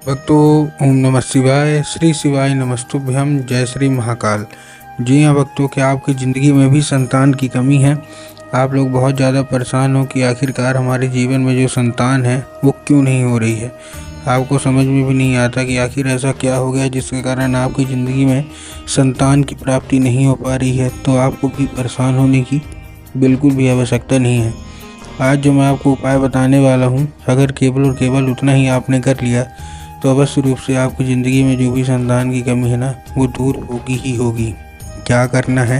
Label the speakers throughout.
Speaker 1: भक्तों, ओम नमः शिवाय। श्री शिवाय नमस्तुभ्यम। जय श्री महाकाल। जी हाँ भक्तों, क्या आपकी ज़िंदगी में भी संतान की कमी है? आप लोग बहुत ज़्यादा परेशान हो कि आखिरकार हमारे जीवन में जो संतान है वो क्यों नहीं हो रही है। आपको समझ में भी नहीं आता कि आखिर ऐसा क्या हो गया जिसके कारण आपकी ज़िंदगी में संतान की प्राप्ति नहीं हो पा रही है। तो आपको भी परेशान होने की बिल्कुल भी आवश्यकता नहीं है। आज जो मैं आपको उपाय बताने वाला हूँ, अगर केवल और केवल उतना ही आपने कर लिया तो अवश्य रूप से आपकी ज़िंदगी में जो भी संतान की कमी है ना, वो दूर होगी ही होगी। क्या करना है,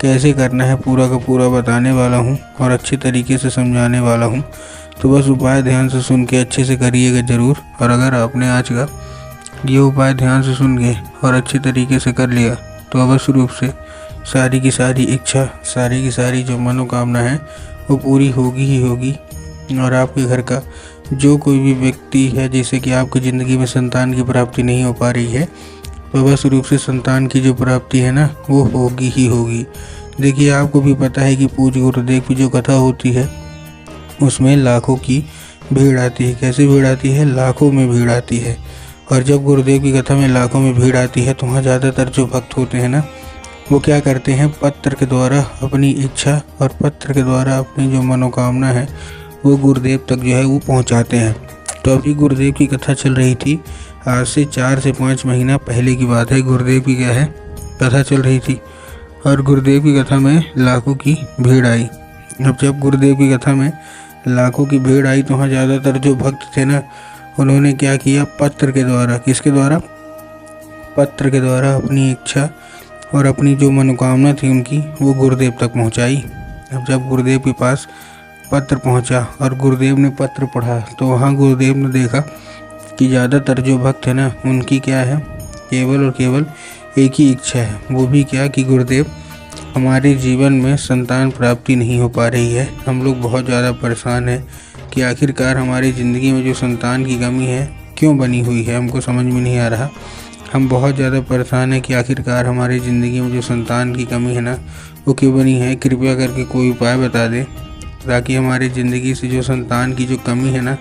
Speaker 1: कैसे करना है, पूरा का पूरा बताने वाला हूँ और अच्छे तरीके से समझाने वाला हूँ। तो बस उपाय ध्यान से सुन के अच्छे से करिएगा ज़रूर। और अगर आपने आज का ये उपाय ध्यान से सुन के और अच्छे तरीके से कर लिया तो अवश्य रूप से सारी की सारी इच्छा, सारी की सारी जो मनोकामना है वो पूरी होगी ही होगी। और आपके घर का जो कोई भी व्यक्ति है जैसे कि आपकी ज़िंदगी में संतान की प्राप्ति नहीं हो पा रही है, तो अवश्य रूप से संतान की जो प्राप्ति है ना, वो होगी ही होगी। देखिए, आपको भी पता है कि पूज्य गुरुदेव की जो कथा होती है उसमें लाखों की भीड़ आती है। कैसे भीड़ आती है? लाखों में भीड़ आती है। और जब गुरुदेव की कथा में लाखों में भीड़ आती है तो वहाँ ज़्यादातर जो भक्त होते हैं ना, वो क्या करते हैं, पत्र के द्वारा अपनी इच्छा और पत्र के द्वारा अपनी जो मनोकामना है वो गुरुदेव तक जो है वो पहुंचाते हैं। तो अभी गुरुदेव की कथा चल रही थी, आज से 4 से 5 महीना पहले की बात है। गुरुदेव की क्या है, कथा चल रही थी और गुरुदेव की कथा में लाखों की भीड़ आई। अब जब गुरुदेव की कथा में लाखों की भीड़ आई तो वहाँ ज़्यादातर जो भक्त थे ना, उन्होंने क्या किया, पत्र के द्वारा, किसके द्वारा, पत्र के द्वारा अपनी इच्छा और अपनी जो मनोकामना थी उनकी वो गुरुदेव तक पहुँचाई। अब जब गुरुदेव के पास पत्र पहुंचा और गुरुदेव ने पत्र पढ़ा तो वहाँ गुरुदेव ने देखा कि ज़्यादातर जो भक्त है ना, उनकी क्या है, केवल और केवल एक ही इच्छा है। वो भी क्या कि गुरुदेव, हमारे जीवन में संतान प्राप्ति नहीं हो पा रही है। हम लोग बहुत ज़्यादा परेशान हैं कि आखिरकार हमारी ज़िंदगी में जो संतान की कमी है क्यों बनी हुई है, हमको समझ में नहीं आ रहा। हम बहुत ज़्यादा परेशान हैं कि आखिरकार हमारी ज़िंदगी में जो संतान की कमी है ना, वो क्यों बनी है। कृपया करके कोई उपाय बता दें ताकि हमारी ज़िंदगी से जो संतान की जो कमी है ना,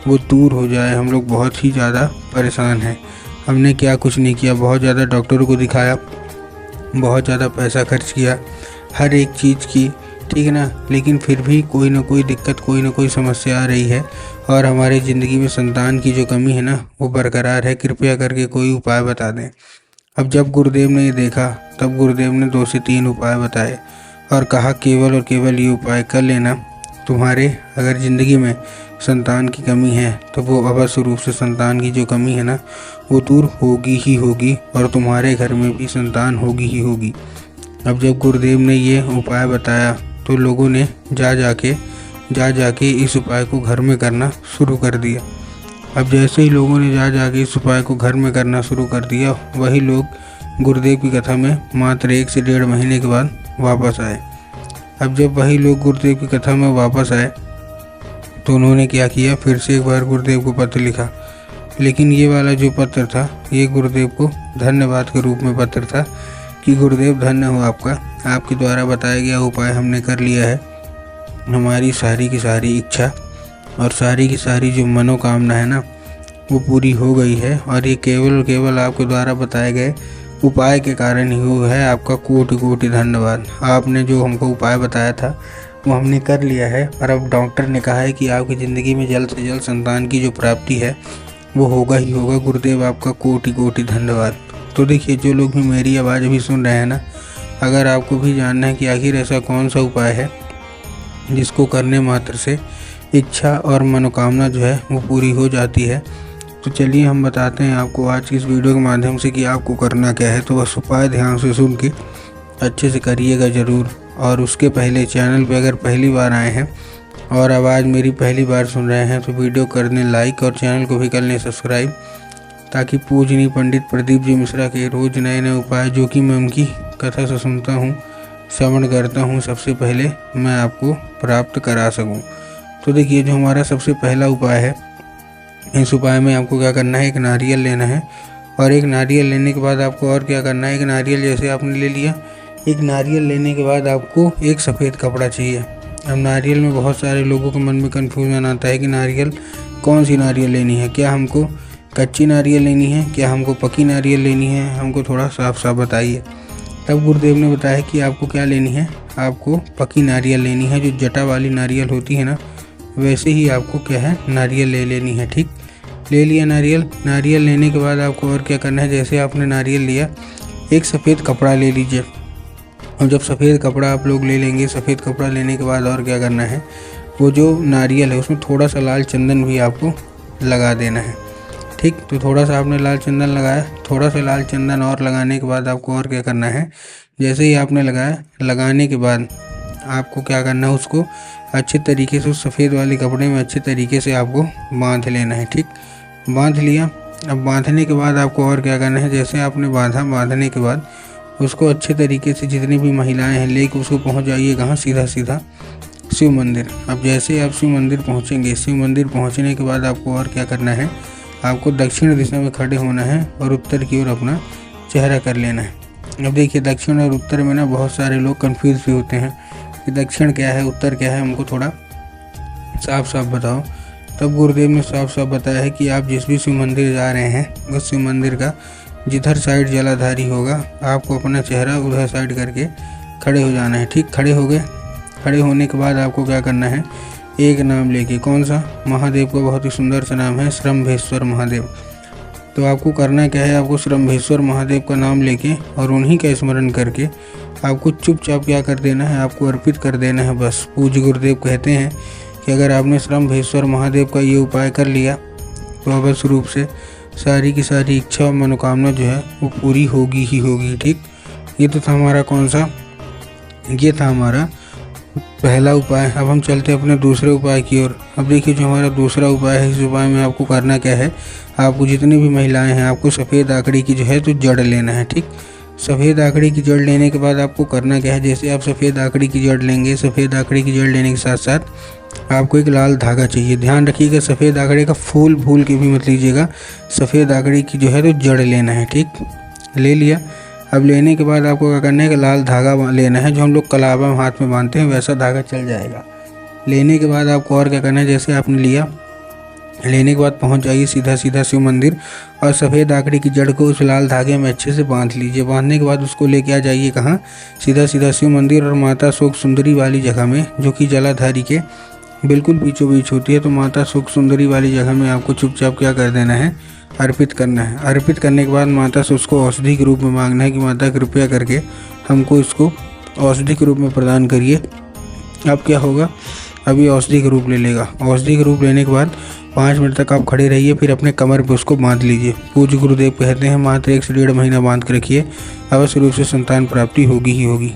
Speaker 1: वो दूर हो जाए। हम लोग बहुत ही ज़्यादा परेशान हैं। हमने क्या कुछ नहीं किया, बहुत ज़्यादा डॉक्टरों को दिखाया, बहुत ज़्यादा पैसा खर्च किया, हर एक चीज़ की, ठीक है ना, लेकिन फिर भी कोई ना कोई दिक्कत, कोई ना कोई समस्या आ रही है और हमारी ज़िंदगी में संतान की जो कमी है ना, वो बरकरार है। कृपया करके कोई उपाय बता दें। अब जब गुरुदेव ने ये देखा तब गुरुदेव ने 2 से 3 उपाय बताए और कहा केवल और केवल ये उपाय कर लेना, तुम्हारे अगर ज़िंदगी में संतान की कमी है तो वो अवश्य रूप से संतान की जो कमी है ना, वो दूर होगी ही होगी और तुम्हारे घर में भी संतान होगी ही होगी। अब जब गुरुदेव ने ये उपाय बताया तो लोगों ने जा जाके इस उपाय को घर में करना शुरू कर दिया। अब जैसे ही लोगों ने जा के इस उपाय को घर में करना शुरू कर दिया, वही लोग गुरुदेव की कथा में मात्र 1 से 1.5 महीने के बाद वापस आए। अब जब वही लोग गुरुदेव की कथा में वापस आए तो उन्होंने क्या किया, फिर से एक बार गुरुदेव को पत्र लिखा। लेकिन ये वाला जो पत्र था, ये गुरुदेव को धन्यवाद के रूप में पत्र था कि गुरुदेव धन्य हो आपका, आपके द्वारा बताया गया उपाय हमने कर लिया है। हमारी सारी की सारी इच्छा और सारी की सारी जो मनोकामना है ना, वो पूरी हो गई है और ये केवल और केवल आपके द्वारा बताए गए उपाय के कारण ही हुआ है। आपका कोटि कोटि धन्यवाद। आपने जो हमको उपाय बताया था वो हमने कर लिया है और अब डॉक्टर ने कहा है कि आपकी ज़िंदगी में जल्द से जल्द संतान की जो प्राप्ति है वो होगा ही होगा। गुरुदेव आपका कोटि कोटि धन्यवाद। तो देखिए, जो लोग भी मेरी आवाज़ अभी सुन रहे हैं ना, अगर आपको भी जानना है कि आखिर ऐसा कौन सा उपाय है जिसको करने मात्र से इच्छा और मनोकामना जो है वो पूरी हो जाती है, तो चलिए हम बताते हैं आपको आज की इस वीडियो के माध्यम से कि आपको करना क्या है। तो बस उपाय ध्यान से सुन के अच्छे से करिएगा ज़रूर। और उसके पहले चैनल पे अगर पहली बार आए हैं और आवाज़ मेरी पहली बार सुन रहे हैं तो वीडियो कर दें लाइक और चैनल को भी कर लें सब्सक्राइब, ताकि पूजनीय पंडित प्रदीप जी मिश्रा के रोज़ नए नए उपाय जो कि मैं उनकी कथा से सुनता हूँ, श्रवण करता हूँ, सबसे पहले मैं आपको प्राप्त करा सकूँ। तो देखिए, जो हमारा सबसे पहला उपाय है, इस उपाय में आपको क्या करना है, एक नारियल लेना है और एक नारियल लेने के बाद आपको और क्या करना है, एक नारियल जैसे आपने ले लिया, एक नारियल लेने के बाद आपको एक सफ़ेद कपड़ा चाहिए। अब नारियल में बहुत सारे लोगों के मन में कन्फ्यूजन आता है कि नारियल कौन सी नारियल लेनी है, क्या हमको कच्ची नारियल लेनी है, क्या हमको पकी नारियल लेनी है, हमको थोड़ा साफ साफ बताइए। तब गुरुदेव ने बताया कि आपको क्या लेनी है, आपको पकी नारियल लेनी है, जो जटा वाली नारियल होती है ना, वैसे ही आपको क्या है नारियल ले लेनी है। ठीक, ले लिया नारियल। नारियल लेने के बाद आपको और क्या करना है, जैसे आपने नारियल लिया, एक सफ़ेद कपड़ा ले लीजिए। और जब सफ़ेद कपड़ा आप लोग ले लेंगे, सफ़ेद कपड़ा लेने के बाद और क्या करना है, वो जो नारियल है उसमें थोड़ा सा लाल चंदन भी आपको लगा देना है। ठीक, तो थोड़ा सा आपने लाल चंदन लगाया, थोड़ा सा लाल चंदन और लगाने के बाद आपको और क्या करना है, जैसे ही आपने लगाया, लगाने के बाद आपको क्या करना है, उसको अच्छे तरीके से उस सफ़ेद वाले कपड़े में अच्छे तरीके से आपको बांध लेना है। ठीक, बांध लिया। अब बांधने के बाद आपको और क्या करना है, जैसे आपने बांधा, बांधने के बाद उसको अच्छे तरीके से जितनी भी महिलाएं हैं लेके उसको पहुंच जाइए कहाँ, सीधा सीधा शिव मंदिर। अब जैसे आप शिव मंदिर पहुंचेंगे, शिव मंदिर पहुंचने के बाद आपको और क्या करना है, आपको दक्षिण दिशा में खड़े होना है और उत्तर की ओर अपना चेहरा कर लेना है। अब देखिए, दक्षिण और उत्तर में ना बहुत सारे लोग कंफ्यूज भी होते हैं कि दक्षिण क्या है, उत्तर क्या है, हमको थोड़ा साफ साफ बताओ। तब गुरुदेव ने साफ साफ बताया है कि आप जिस भी शिव मंदिर जा रहे हैं, उस शिव मंदिर का जिधर साइड जलाधारी होगा, आपको अपना चेहरा उधर साइड करके खड़े हो जाना है। ठीक, खड़े हो गए। खड़े होने के बाद आपको क्या करना है, एक नाम लेके, कौन सा, महादेव का बहुत ही सुंदर सा नाम है, श्रम्भेश्वर महादेव। तो आपको करना क्या है, आपको श्रम्भेश्वर महादेव का नाम लेके और उन्हीं का स्मरण करके आपको चुपचाप क्या कर देना है, आपको अर्पित कर देना है बस। पूज्य गुरुदेव कहते हैं कि अगर आपने श्रम्भेश्वर महादेव का ये उपाय कर लिया तो अवश्य रूप से सारी की सारी इच्छा और मनोकामना जो है वो पूरी होगी ही होगी। ठीक, ये तो था हमारा कौन सा, ये था हमारा पहला उपाय। अब हम चलते हैं अपने दूसरे उपाय की ओर। अब देखिए, जो हमारा दूसरा उपाय है, इस उपाय में आपको करना क्या है, आपको जितनी भी महिलाएं हैं, आपको सफ़ेद आकड़ी की जो है तो जड़ लेना है। ठीक, सफ़ेद आकड़ी की जड़ लेने के बाद आपको करना क्या है, जैसे आप सफ़ेद आकड़ी की जड़ लेंगे, सफ़ेद आकड़ी की जड़ लेने के साथ साथ आपको एक लाल धागा चाहिए। ध्यान रखिएगा, सफ़ेद आकड़ी का फूल भूल के भी मत लीजिएगा, सफ़ेद आकड़ी की जो है तो जड़ लेना है। ठीक, ले लिया। अब लेने के बाद आपको क्या करना है कि लाल धागा लेना है, जो हम लोग कलावा में हाथ में बांधते हैं, वैसा धागा चल जाएगा। लेने के बाद आपको और क्या करना है, जैसे आपने लिया, लेने के बाद पहुंच जाइए सीधा सीधा शिव मंदिर और सफ़ेद आकड़ी की जड़ को उस लाल धागे में अच्छे से बांध लीजिए। बांधने के बाद उसको लेके आ जाइए कहाँ, सीधा सीधा शिव मंदिर और माता शोक सुंदरी वाली जगह में, जो कि जलाधारी के बिल्कुल बीचों बीच होती है। तो माता शोक सुंदरी वाली जगह में आपको चुपचाप क्या कर देना है, अर्पित करना है। अर्पित करने के बाद माता से उसको औषधि के रूप में मांगना है कि माता कृपया करके हमको इसको औषधि के रूप में प्रदान करिए। अब क्या होगा, अभी औषधि का रूप ले लेगा। औषधि का रूप लेने के बाद 5 मिनट तक आप खड़े रहिए, फिर अपने कमर पे उसको बांध लीजिए। पूज्य गुरुदेव कहते हैं मात्र 1 से 1.5 महीना बांध के रखिए, अवश्य रूप से संतान प्राप्ति होगी ही होगी।